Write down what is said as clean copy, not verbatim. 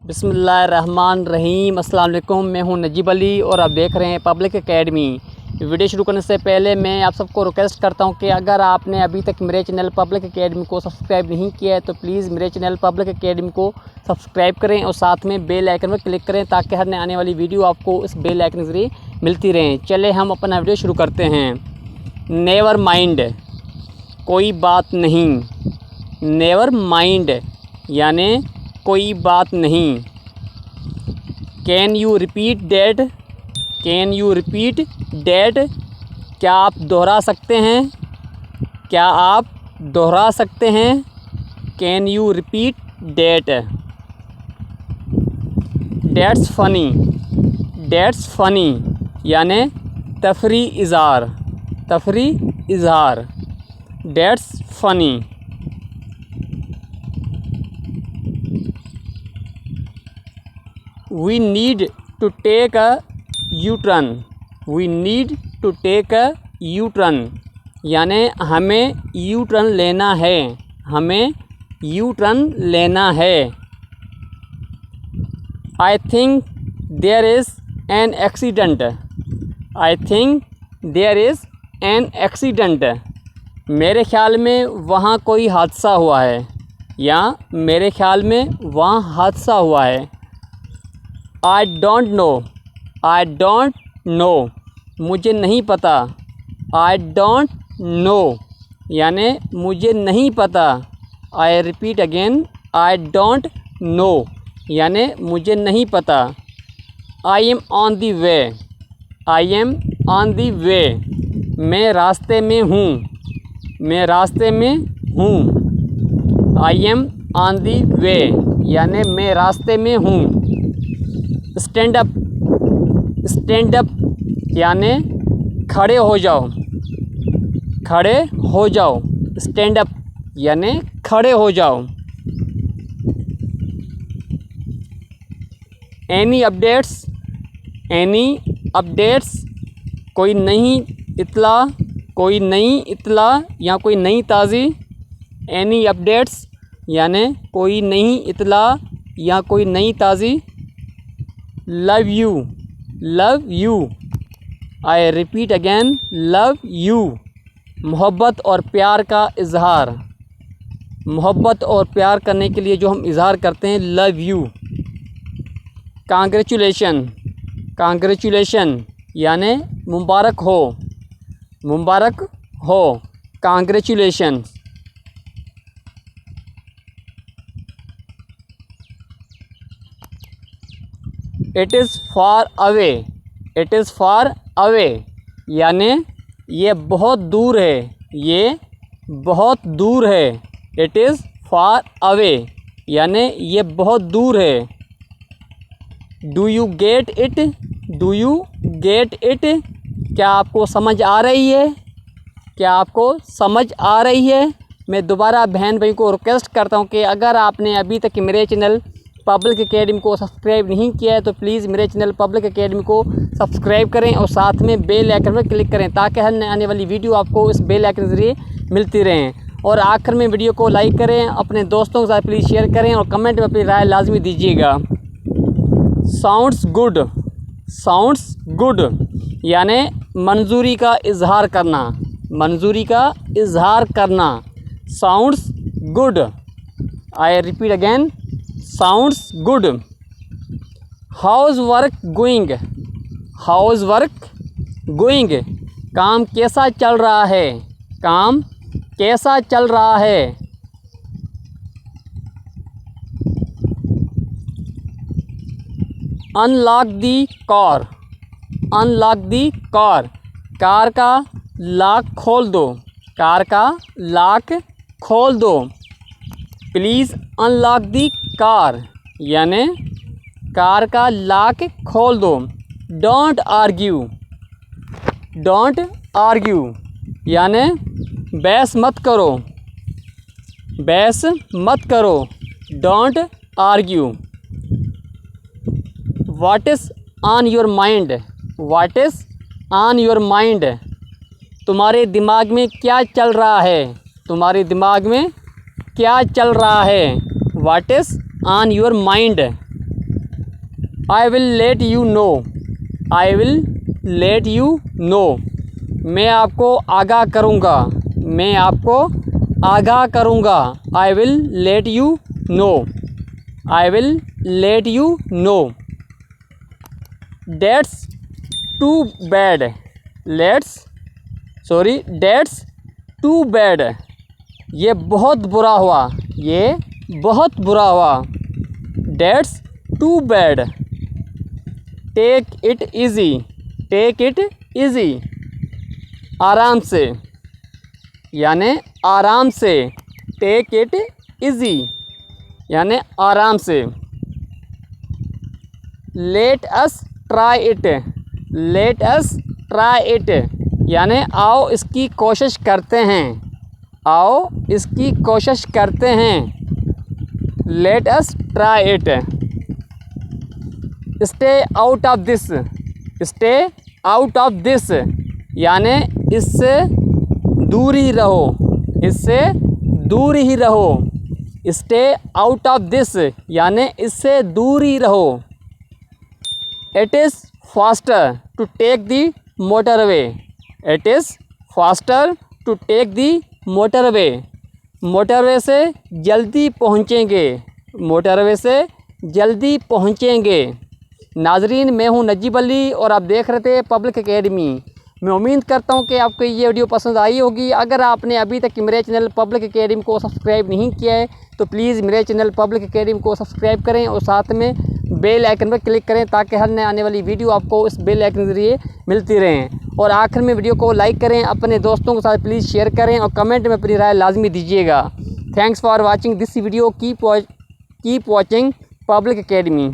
बिस्मिल्लाहिर्रहमानिर्रहीम। अस्सलाम वालेकुम। मैं हूं नजीब अली और आप देख रहे हैं पब्लिक एकेडमी। वीडियो शुरू करने से पहले मैं आप सबको रिक्वेस्ट करता हूं कि अगर आपने अभी तक मेरे चैनल पब्लिक एकेडमी को सब्सक्राइब नहीं किया है तो प्लीज़ मेरे चैनल पब्लिक एकेडमी को सब्सक्राइब करें और साथ में बेल आइकन पर क्लिक करें ताकि हर आने वाली वीडियो आपको इस बेल आइकन के ज़रिए मिलती रहें। चले हम अपना वीडियो शुरू करते हैं। नेवर माइंड, कोई बात नहीं। नेवर माइंड यानी कोई बात नहीं। Can you repeat that? Can you repeat that? क्या आप दोहरा सकते हैं? क्या आप दोहरा सकते हैं? Can you repeat that? That's funny, that's funny यानी तफरी इज़हार, तफरी इज़हार। That's funny. We need to take a U-turn. We need to take a U-turn यानी हमें यू टर्न लेना है, हमें यू टर्न लेना है। I think there is an accident. I think there is an accident. मेरे ख़्याल में वहाँ कोई हादसा हुआ है या मेरे ख़्याल में वहाँ हादसा हुआ है। I don't know. I don't know. मुझे नहीं पता। I don't know यानी मुझे नहीं पता। I repeat again. I don't know यानी मुझे नहीं पता। I am on the way. I am on the way. मैं रास्ते में हूँ, मैं रास्ते में हूँ। I am on the way यानी मैं रास्ते में हूँ। स्टैंड अप, स्टैंड अप यानी खड़े हो जाओ, खड़े हो जाओ। स्टैंड अप यानी खड़े हो जाओ। Any updates? एनी अपडेट्स कोई नई इत्तला, कोई नई इत्तला या कोई नई ताज़ी। एनी अपडेट्स यानी कोई नई इत्तला या कोई नई ताज़ी। Love you, love you. I repeat again, love you. मोहब्बत और प्यार का इजहार, मोहब्बत और प्यार करने के लिए जो हम इजहार करते हैं, लव यू। कांग्रेचुलेशन, कांग्रेचुलेशन यानी मुबारक हो, मुबारक हो। Congratulation. It is far away, it is far away यानी ये बहुत दूर है, ये बहुत दूर है। इट इज़ फार अवे यानी ये बहुत दूर है। Do you get it? Do you get it? क्या आपको समझ आ रही है? क्या आपको समझ आ रही है? मैं दोबारा बहन भाई को रिक्वेस्ट करता हूँ कि अगर आपने अभी तक मेरे चैनल पब्लिक एकेडमी को सब्सक्राइब नहीं किया है तो प्लीज़ मेरे चैनल पब्लिक एकेडमी को सब्सक्राइब करें और साथ में बेल आइकन पर क्लिक करें ताकि हर आने वाली वीडियो आपको इस बेल आइकन के ज़रिए मिलती रहें। और आखिर में वीडियो को लाइक करें, अपने दोस्तों के साथ प्लीज़ शेयर करें और कमेंट में अपनी राय लाजमी दीजिएगा। साउंड्स गुड, साउंड्स गुड यानी मंजूरी का इजहार करना, मंजूरी का इजहार करना। Sounds good. I repeat again, sounds good. House work going? House work going काम कैसा चल रहा है? काम कैसा चल रहा है? अनलॉक दी कार, अनलॉक दी कार कार का लॉक खोल दो, कार का लॉक खोल दो। प्लीज़ अनलॉक दी कार यानी कार का लॉक खोल दो। डोंट आर्ग्यू, डोंट आर्ग्यू यानी बहस मत करो, बहस मत करो। Don't argue. What is on your mind? What is on your mind? तुम्हारे दिमाग में क्या चल रहा है? तुम्हारे दिमाग में क्या चल रहा है? What is on your mind? I will let you know, I will let you know, मैं आपको आगाह करूँगा, मैं आपको आगाह करूँगा, I will let you know, I will let you know. That's too bad, that's too bad, ये बहुत बुरा हुआ, ये बहुत बुरा हुआ, that's too bad. Take it easy, take it easy, आराम से, यानि आराम से, टेक इट ईज़ी यानि आराम से। Let us try it, let us try it यानि आओ इसकी कोशिश करते हैं, आओ इसकी कोशिश करते हैं, let us try it. Stay out of this, stay out of this यानि इससे दूर ही रहो, इससे दूर ही रहो, स्टे आउट ऑफ दिस यानि इससे दूर ही रहो। It is faster to take the motorway, it is faster to take the motorway, motorway से जल्दी पहुँचेंगे, मोटरवे से जल्दी पहुँचेंगे। नाजरीन, मैं हूं नजीब अली और आप देख रहे थे पब्लिक एकेडमी। मैं उम्मीद करता हूं कि आपको ये वीडियो पसंद आई होगी। अगर आपने अभी तक मेरे चैनल पब्लिक एकेडमी को सब्सक्राइब नहीं किया है तो प्लीज़ मेरे चैनल पब्लिक एकेडमी को सब्सक्राइब करें और साथ में बेल आइकन पर क्लिक करें ताकि हर नए आने वाली वीडियो आपको इस बेल आइकन के जरिए मिलती रहें। और आखिर में वीडियो को लाइक करें, अपने दोस्तों के साथ प्लीज़ शेयर करें और कमेंट में अपनी राय लाजमी दीजिएगा। Thanks for watching this video, keep watching public academy.